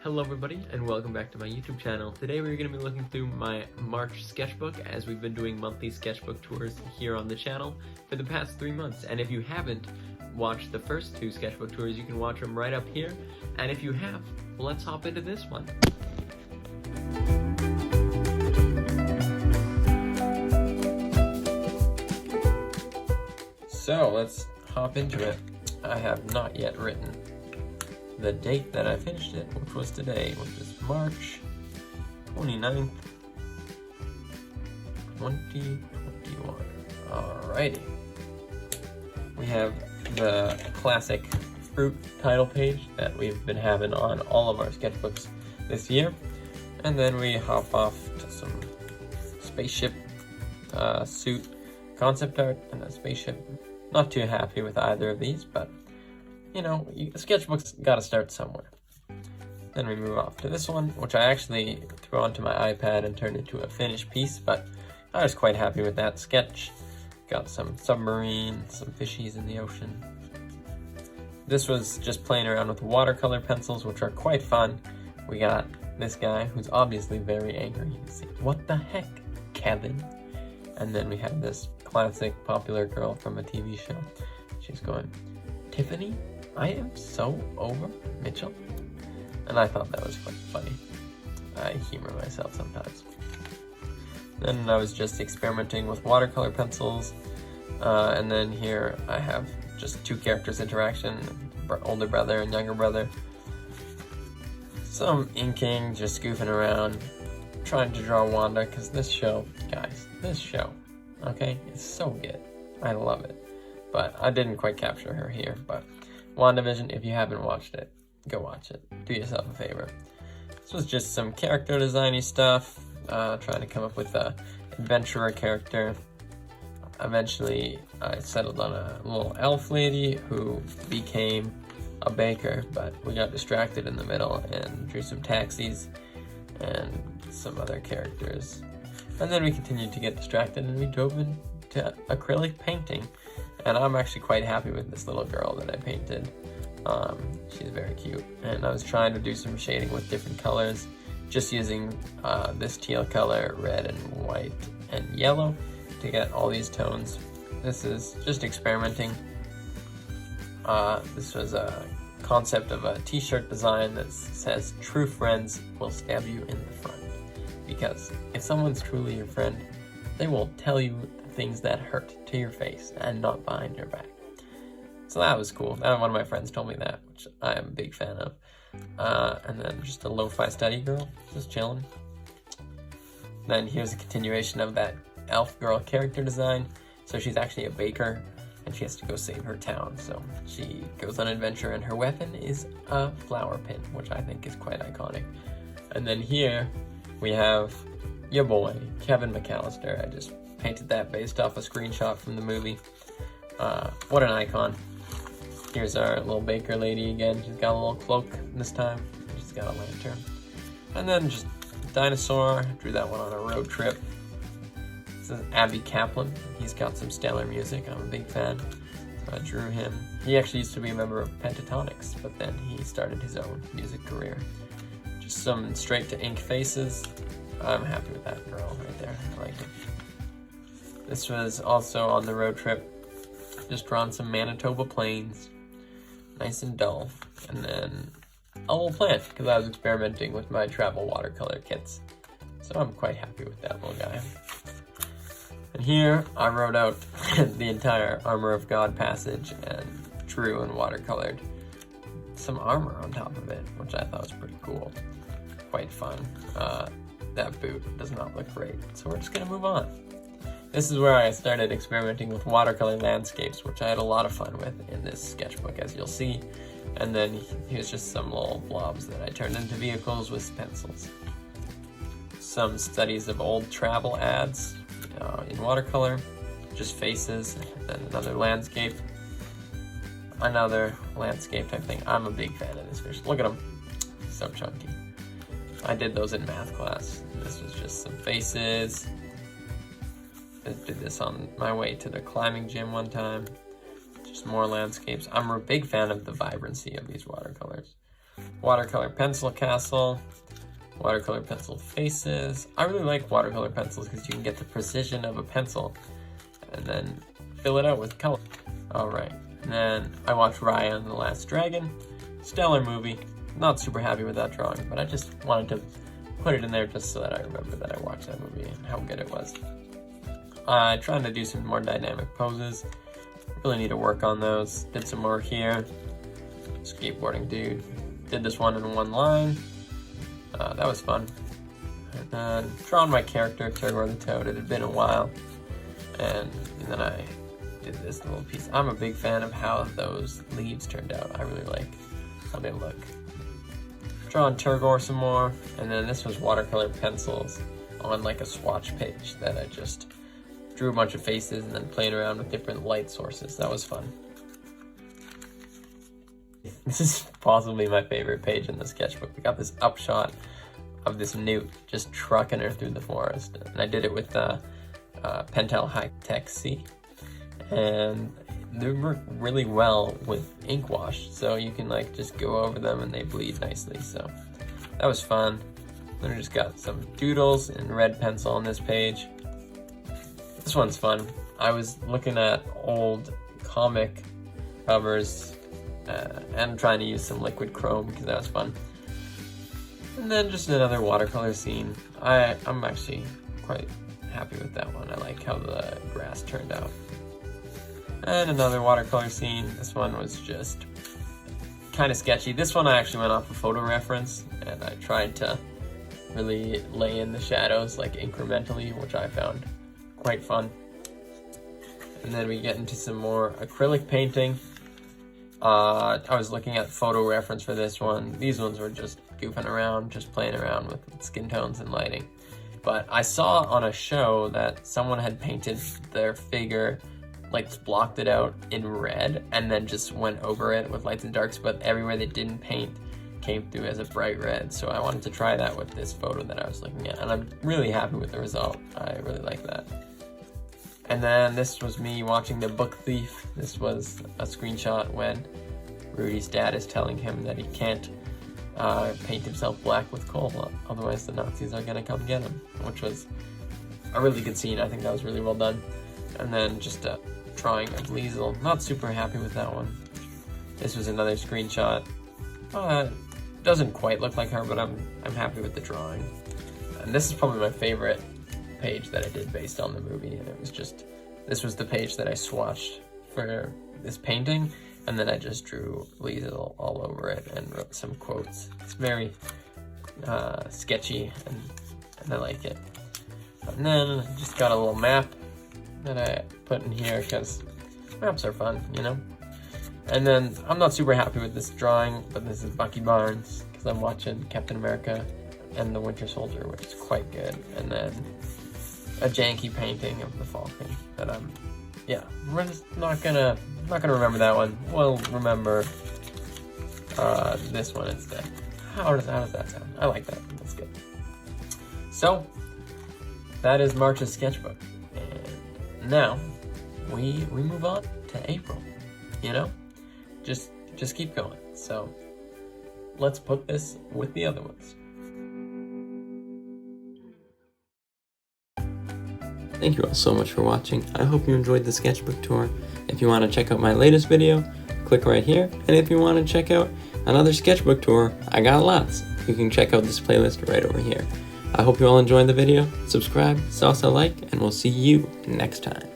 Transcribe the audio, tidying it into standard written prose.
Hello everybody and welcome back to my YouTube channel. Today we're going to be looking through my March sketchbook, as we've been doing monthly sketchbook tours here on the channel for the past 3 months. And if you haven't watched the first 2 sketchbook tours, you can watch them right up here. And if you have, let's hop into this one. So let's hop into it. I have not yet written the date that I finished it, which was today, which is March 29th, 2021. Alrighty. We have the classic fruit title page that we've been having on all of our sketchbooks this year. And then we hop off to some spaceship suit concept art and a spaceship. Not too happy with either of these, but you know, sketchbooks gotta start somewhere. Then we move off to this one, which I actually threw onto my iPad and turned into a finished piece, but I was quite happy with that sketch. Got some submarine, some fishies in the ocean. This was just playing around with watercolor pencils, which are quite fun. We got this guy who's obviously very angry. You can see, what the heck, Kevin? And then we have this classic popular girl from a TV show. She's going, Tiffany, I am so over Mitchell. And I thought that was quite funny. I humor myself sometimes. Then I was just experimenting with watercolor pencils. And then here I have just 2 characters interaction, older brother and younger brother. Some inking, just goofing around, trying to draw Wanda, because this show, guys, okay, is so good. I love it. But I didn't quite capture her here. But WandaVision, if you haven't watched it, go watch it. Do yourself a favor. This was just some character designy stuff, trying to come up with a adventurer character. Eventually, I settled on a little elf lady who became a baker, but we got distracted in the middle and drew some taxis and some other characters. And then we continued to get distracted and we dove into acrylic painting. And I'm actually quite happy with this little girl that I painted. She's very cute. And I was trying to do some shading with different colors, just using this teal color, red and white and yellow to get all these tones. This is just experimenting. This was a concept of a t-shirt design that says, "True friends will stab you in the front." Because if someone's truly your friend, they will tell you things that hurt to your face and not behind your back. So that was cool. One of my friends told me that, which I am a big fan of. And then just a lo-fi study girl, just chilling. Then here's a continuation of that elf girl character design. So she's actually a baker and she has to go save her town. So she goes on an adventure and her weapon is a flower pin, which I think is quite iconic. And then here we have your boy, Kevin McAllister. I just painted that based off a screenshot from the movie. What an icon. Here's our little baker lady again. She's got a little cloak this time. She's got a lantern. And then just a dinosaur. Drew that one on a road trip. This is Abby Kaplan. He's got some stellar music. I'm a big fan. So I drew him. He actually used to be a member of Pentatonics, but then he started his own music career. Just some straight to ink faces. I'm happy with that girl right there. I like it. This was also on the road trip. Just drawn some Manitoba plains. Nice and dull. And then a little plant, because I was experimenting with my travel watercolor kits. So I'm quite happy with that little guy. And here I wrote out the entire Armor of God passage and drew and watercolored some armor on top of it, which I thought was pretty cool. Quite fun. That boot does not look great. So we're just going to move on. This is where I started experimenting with watercolor landscapes, which I had a lot of fun with in this sketchbook, as you'll see. And then here's just some little blobs that I turned into vehicles with pencils. Some studies of old travel ads in watercolor, just faces, and then another landscape type thing. I'm a big fan of this fish. Look at him, so chunky. I did those in math class. This was just some faces. I did this on my way to the climbing gym one time. Just more landscapes. I'm a big fan of the vibrancy of these watercolors. Watercolor pencil castle, watercolor pencil faces. I really like watercolor pencils because you can get the precision of a pencil and then fill it out with color. Alright, and then I watched Raya and the Last Dragon. Stellar movie. Not super happy with that drawing, but I just wanted to put it in there just so that I remember that I watched that movie and how good it was. Trying to do some more dynamic poses. Really need to work on those. Did some more here. Skateboarding dude. Did this one in one line. That was fun. And then drawn my character, Turgor the Toad. It had been a while. And then I did this little piece. I'm a big fan of how those leaves turned out. I really like how they look. Drawn Turgor some more, and then this was watercolor pencils on like a swatch page that I just drew a bunch of faces and then playing around with different light sources. That was fun. This is possibly my favorite page in the sketchbook. We got this upshot of this newt just trucking her through the forest, and I did it with Pentel High Tech C, and they work really well with ink wash, so you can like just go over them and they bleed nicely. So that was fun. Then I just got some doodles in red pencil on this page. This one's fun. I was looking at old comic covers and trying to use some liquid chrome because that was fun. And then just another watercolor scene. I'm actually quite happy with that one. I like how the grass turned out. And another watercolor scene. This one was just kind of sketchy. This one I actually went off a photo reference, and I tried to really lay in the shadows like incrementally, which I found quite fun. And then we get into some more acrylic painting. I was looking at photo reference for this one. These ones were just goofing around, just playing around with skin tones and lighting. But I saw on a show that someone had painted their figure, like blocked it out in red and then just went over it with lights and darks, but everywhere they didn't paint came through as a bright red. So I wanted to try that with this photo that I was looking at, and I'm really happy with the result. I really like that. And then this was me watching The Book Thief. This was a screenshot when Rudy's dad is telling him that he can't paint himself black with coal, otherwise the Nazis are gonna come get him, which was a really good scene. I think that was really well done. And then just a drawing of Liesel. Not super happy with that one. This was another screenshot. Doesn't quite look like her, but I'm happy with the drawing. And this is probably my favorite page that I did based on the movie, and it was just, this was the page that I swatched for this painting, and then I just drew Liesel all over it and wrote some quotes. It's very sketchy, and I like it. And then I just got a little map that I put in here because maps are fun, you know? And then I'm not super happy with this drawing, but this is Bucky Barnes because I'm watching Captain America and the Winter Soldier, which is quite good. And then a janky painting of the Falcon that we're just not gonna remember that one. We'll remember this one instead. How does that sound? I like that. That's good. So that is March's sketchbook. And now we move on to April. You know? Just keep going. So let's put this with the other ones. Thank you all so much for watching. I hope you enjoyed the sketchbook tour. If you want to check out my latest video, click right here. And if you want to check out another sketchbook tour, I got lots. You can check out this playlist right over here. I hope you all enjoyed the video. Subscribe, salsa like, and we'll see you next time.